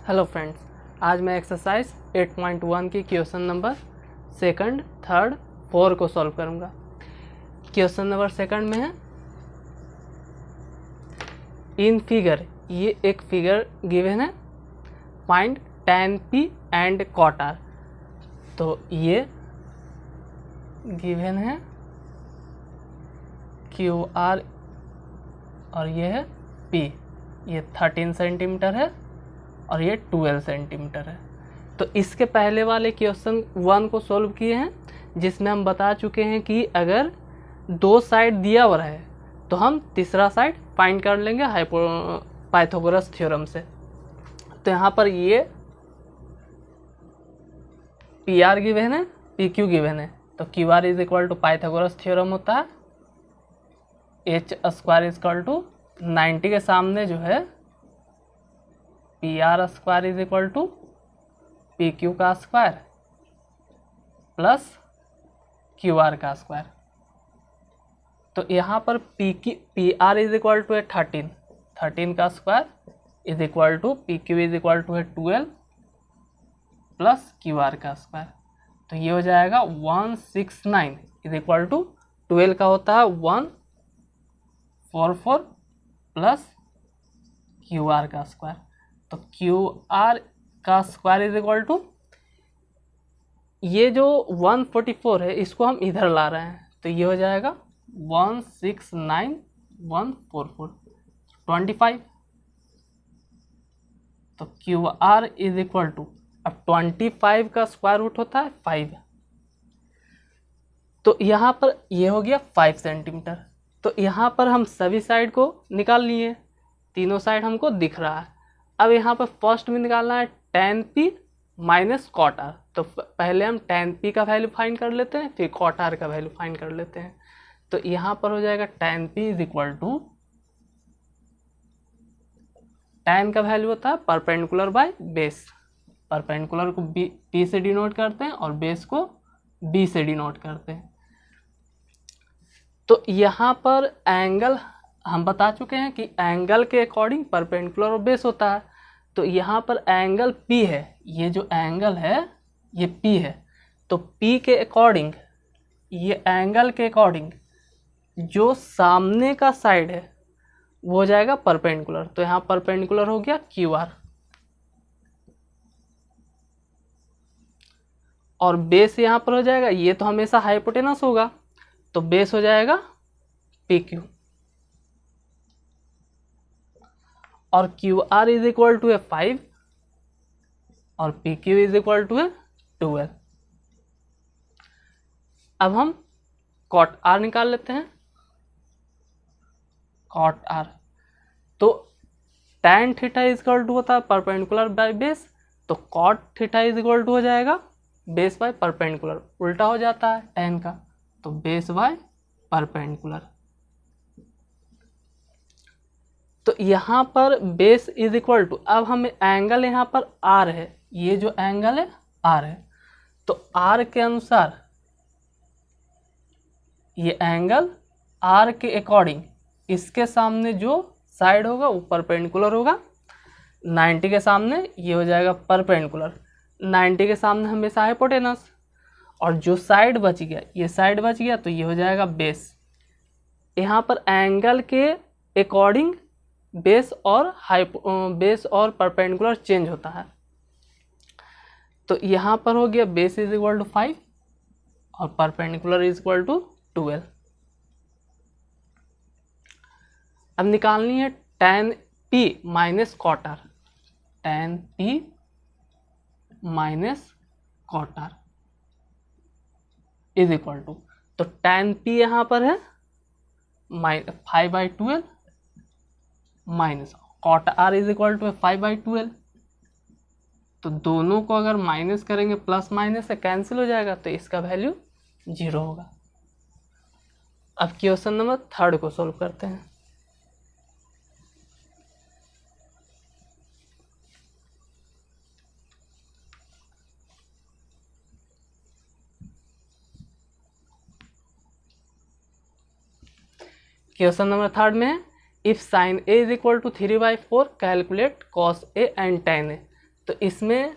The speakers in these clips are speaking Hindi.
हेलो फ्रेंड्स, आज मैं एक्सरसाइज 8.1 की क्वेश्चन नंबर सेकंड, थर्ड, 4 को सॉल्व करूंगा। क्वेश्चन नंबर सेकंड में है इन फिगर, ये एक फिगर गिवन है, find tan p and cot r। तो ये गिवन है क्यू आर और ये है p, ये 13 सेंटीमीटर है और ये 12 सेंटीमीटर है। तो इसके पहले वाले क्वेश्चन 1 को सॉल्व किए हैं, जिसमें हम बता चुके हैं कि अगर दो साइड दिया हुआ है तो हम तीसरा साइड फाइंड कर लेंगे पाइथागोरस थ्योरम से। तो यहाँ पर ये पी आर गिवन है, पी क्यू गिवन है, तो Q R is equal to Pythagoras theorem होता है H square is equal to 90 के सामने जो है P R square is equal to P Q का स्क्वायर प्लस क्यू आर का स्क्वायर। तो यहाँ पर P R is equal to है 13 का square is equal to P Q is equal to है 12 प्लस क्यू आर का स्क्वायर। तो ये हो जाएगा 169 इज इक्वल टू 12 का होता है 144 प्लस क्यू आर का स्क्वायर। तो क्यू आर का स्क्वायर इज इक्वल टू, ये जो 144 है इसको हम इधर ला रहे हैं, तो ये हो जाएगा 169144 25। तो Q R is equal to, अब 25 का स्क्वायर रूट होता है 5, तो यहाँ पर ये हो गया 5 सेंटीमीटर। तो यहाँ पर हम सभी साइड को निकाल लिए, तीनों साइड हमको दिख रहा है। अब यहाँ पर फर्स्ट में निकालना है tan p minus cot r। तो पहले हम tan p का वैल्यू फाइंड कर लेते हैं, फिर cot r का वैल्यू फाइंड कर लेते हैं। तो यहाँ पर हो जाएगा tan p is equal to, tan का वैल्यू होता है परपेंडिकुलर बाय बेस, परपेंडिकुलर को p से डिनोट करते हैं और बेस को b से डिनोट करते हैं। तो यहाँ पर एंगल हम बता चुके हैं कि एंगल के अकॉर्डिंग परपेंडिकुलर और बेस होता है। तो यहाँ पर एंगल P है, ये जो एंगल है ये P है, तो P के अकॉर्डिंग, ये एंगल के अकॉर्डिंग जो सामने का साइड है वो हो जाएगा परपेंडिकुलर। तो यहाँ परपेंडिकुलर हो गया QR और बेस यहाँ पर हो जाएगा, ये तो हमेशा हाइपोटेनस होगा, तो बेस हो जाएगा PQ और Q R is equal to है 5 और P Q is equal to है 12। अब हम कॉट आर निकाल लेते हैं। कॉट आर, तो tan theta is equal to होता है परपेंडिकुलर बाय बेस, तो cot theta is equal to हो जाएगा बेस बाय परपेंडिकुलर, उल्टा हो जाता है tan का, तो बेस बाय परपेंडिकुलर। तो यहाँ पर बेस इज इक्वल टू, अब हमें एंगल यहाँ पर आर है, ये जो एंगल है आर है, तो आर के अनुसार ये एंगल आर के अकॉर्डिंग इसके सामने जो साइड होगा वो परपेंडिकुलर होगा। 90 के सामने ये हो जाएगा परपेंडिकुलर, 90 के सामने हमेशा हाइपोटेनस, और जो साइड बच गया, ये साइड बच गया, तो ये हो जाएगा बेस। यहाँ पर एंगल के अकॉर्डिंग बेस और परपेंडिकुलर चेंज होता है। तो यहाँ पर हो गया बेस इज इक्वल टू 5 और परपेंडिकुलर इज इक्वल टू 12। अब निकालनी है tan p minus cot r, tan p minus cot r is equal to, तो tan p यहाँ पर है 5/12 minus cot r is equal to 5/12। तो दोनों को अगर माइनस करेंगे, प्लस माइनस से कैंसिल हो जाएगा, तो इसका वैल्यू 0 होगा। अब क्वेश्चन नंबर थर्ड को सॉल्व करते हैं। क्वेश्चन नंबर थर्ड में if sine A is equal to 3/4 calculate cos A and tan A. तो इसमें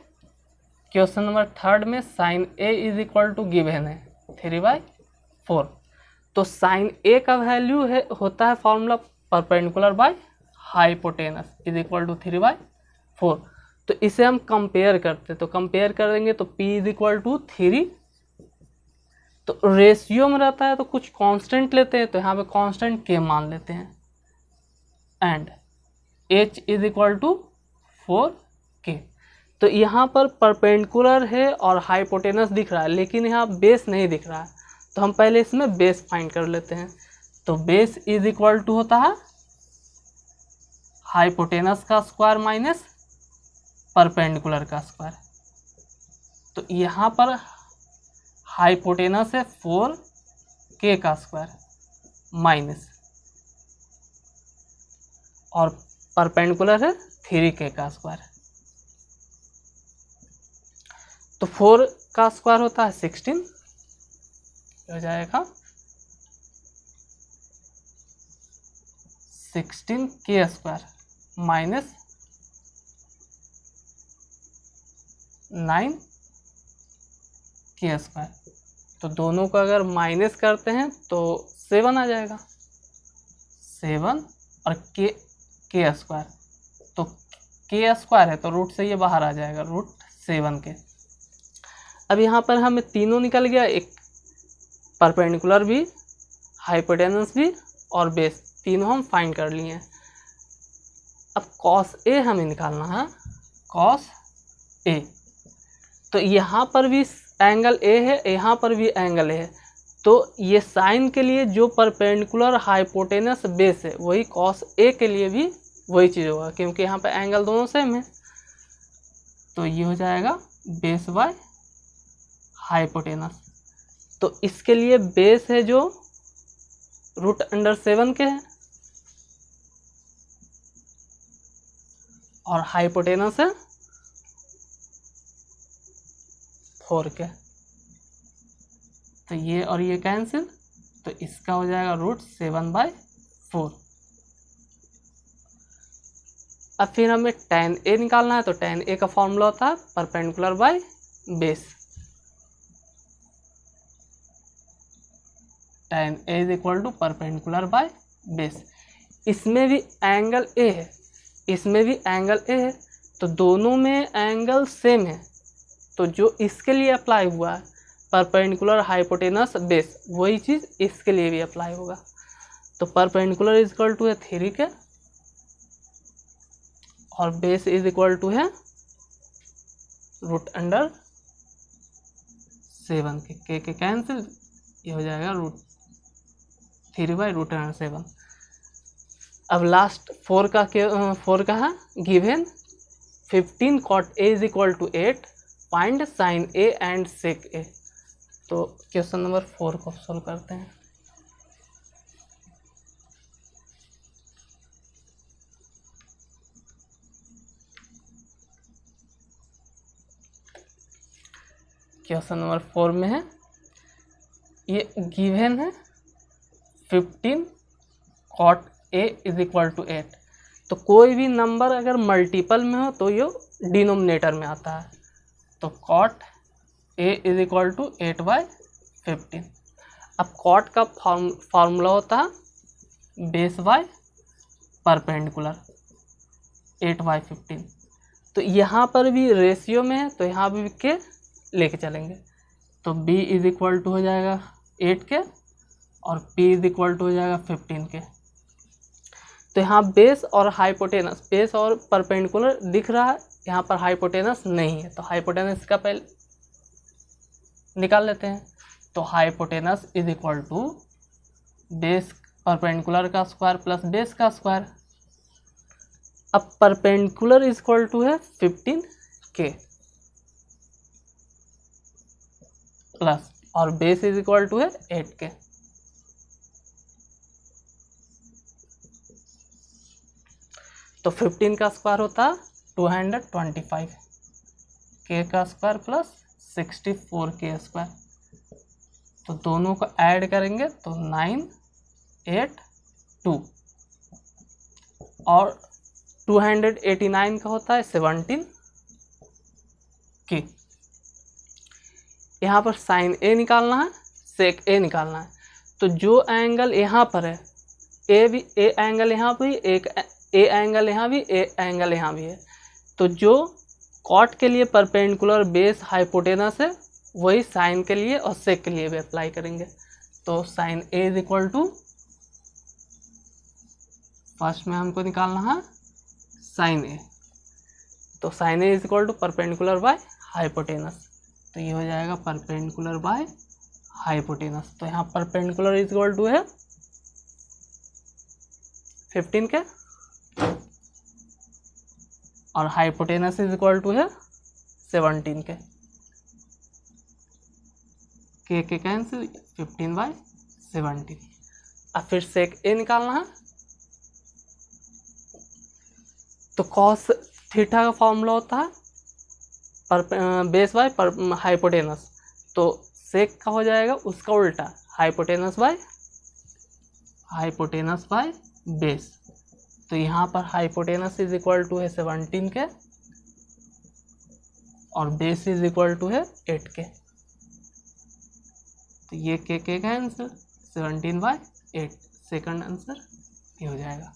क्वेश्चन नंबर 3 में sine A is equal to given है 3/4। तो साइन ए का वैल्यू होता है formula perpendicular by hypotenuse is equal to 3/4। तो इसे हम कंपेयर करते, तो कंपेयर करेंगे तो p इज इक्वल टू 3। तो रेशियो में रहता है तो कुछ कांस्टेंट लेते हैं, तो यहाँ पे कांस्टेंट k मान लेते हैं and h is equal to 4k। तो यहाँ पर परपेंडिकुलर है और हाइपोटेनस दिख रहा है, लेकिन यहाँ बेस नहीं दिख रहा है, तो हम पहले इसमें बेस फाइंड कर लेते हैं। तो बेस इज इक्वल टू होता है हाइपोटेनस का स्क्वायर माइनस परपेंडिकुलर का स्क्वायर। तो यहाँ पर हाइपोटेनस है 4k का स्क्वायर माइनस, और परपेंडिकुलर है 3k का स्क्वायर। तो 4 का स्क्वायर होता है 16, हो जाएगा 16k square minus 9k square. तो दोनों को अगर माइनस करते हैं तो 7 आ जाएगा, 7 और k स्क्वायर। तो k स्क्वायर है तो रूट से ये बाहर आ जाएगा, √7 के। अब यहाँ पर हमें तीनों निकल गया, एक परपेंडिकुलर भी, हाइपोटेनस भी और बेस, तीनों हम फाइंड कर लिए हैं। अब कॉस ए हमें निकालना है, कॉस ए। तो यहाँ पर भी एंगल ए है, यहाँ पर भी एंगल ए है, तो ये साइन के लिए जो परपेंडिकुलर हाइपोटेनस बेस है वही कॉस ए के लिए भी वही चीज़ होगा, क्योंकि यहाँ पे एंगल दोनों सेम है। तो ये हो जाएगा बेस बाय हाइपोटेनस। तो इसके लिए बेस है जो √7 के है और हाइपोटेनस है 4 के। तो ये और ये कैंसिल, तो इसका हो जाएगा √7/4। अब फिर हमें tan a निकालना है, तो tan a का फॉर्मूला होता है perpendicular by base. tan a is equal to perpendicular by base. इसमें भी एंगल a है, इसमें भी एंगल a है, तो दोनों में एंगल सेम है। तो जो इसके लिए अप्लाई हुआ है परपेंडिकुलर हाइपोटेनस बेस, वही चीज़ इसके लिए भी अप्लाई होगा। तो परपेंडिकुलर इज इक्वल टू है 3k और बेस इज इक्वल टू है √7 के कैंसिल, ये हो जाएगा √3/√7। अब लास्ट 4 का है given 15 cot a is equal to 8, find sine a and sec a। तो क्वेश्चन नंबर 4 को सोल्व करते हैं। क्वेश्चन नंबर 4 में है, ये गिवन है 15 cot a is equal to 8। तो कोई भी नंबर अगर मल्टीपल में हो तो ये डिनोमिनेटर में आता है। तो cot a is equal to 8/15। अब cot का फॉर्मूला होता है बेस बाय परपेंडिकुलर 8/15। तो यहाँ पर भी रेशियो में है, तो यहाँ भी के लेके चलेंगे। तो b इज इक्वल टू हो जाएगा 8k और p इज इक्वल टू हो जाएगा 15k। तो यहाँ बेस और हाइपोटेनस, बेस और परपेंडिकुलर दिख रहा है, यहाँ पर हाइपोटेनस नहीं है, तो हाइपोटेनस का पहले निकाल लेते हैं। तो hypotenuse is equal to base perpendicular का स्क्वायर प्लस बेस का स्क्वायर। अब परपेंडिकुलर इज इक्वल टू है 15k प्लस और बेस इज इक्वल टू है 8k। तो 15 का स्क्वायर होता है 225, k का स्क्वायर प्लस 64k स्क्वायर। तो दोनों को ऐड करेंगे तो 982 और 289 का होता है 17 की। यहाँ पर साइन ए निकालना है, सेक ए निकालना है। तो जो एंगल यहाँ पर है, ए एंगल यहाँ भी, एक ए एंगल यहाँ भी, ए एंगल यहाँ भी है। तो जो कॉट के लिए परपेंडिकुलर बेस हाइपोटेनस है वही साइन के लिए और सेक के लिए भी अप्लाई करेंगे। तो sine A is equal to, first में हमको निकालना है साइन ए। तो sine A is equal to perpendicular by hypotenuse. तो ये हो जाएगा परपेंडिकुलर बाय हाइपोटेनस। तो यहाँ परपेंडिकुलर इज इक्वल टू है 15 के और हाइपोटेनस इज इक्वल टू है 17 के कैंसिल, 15/17। अब फिर सेक ए निकालना है। तो कॉस थीटा का फॉर्मूला होता है बेस बाय हाइपोटेनस। तो सेक का हो जाएगा उसका उल्टा, हाइपोटेनस बाय बेस। तो यहाँ पर हाइपोटेनस इज इक्वल टू है 17 के और बेस इज इक्वल टू है 8 के। तो ये के कैंसिल, 17/8, सेकंड आंसर ये हो जाएगा।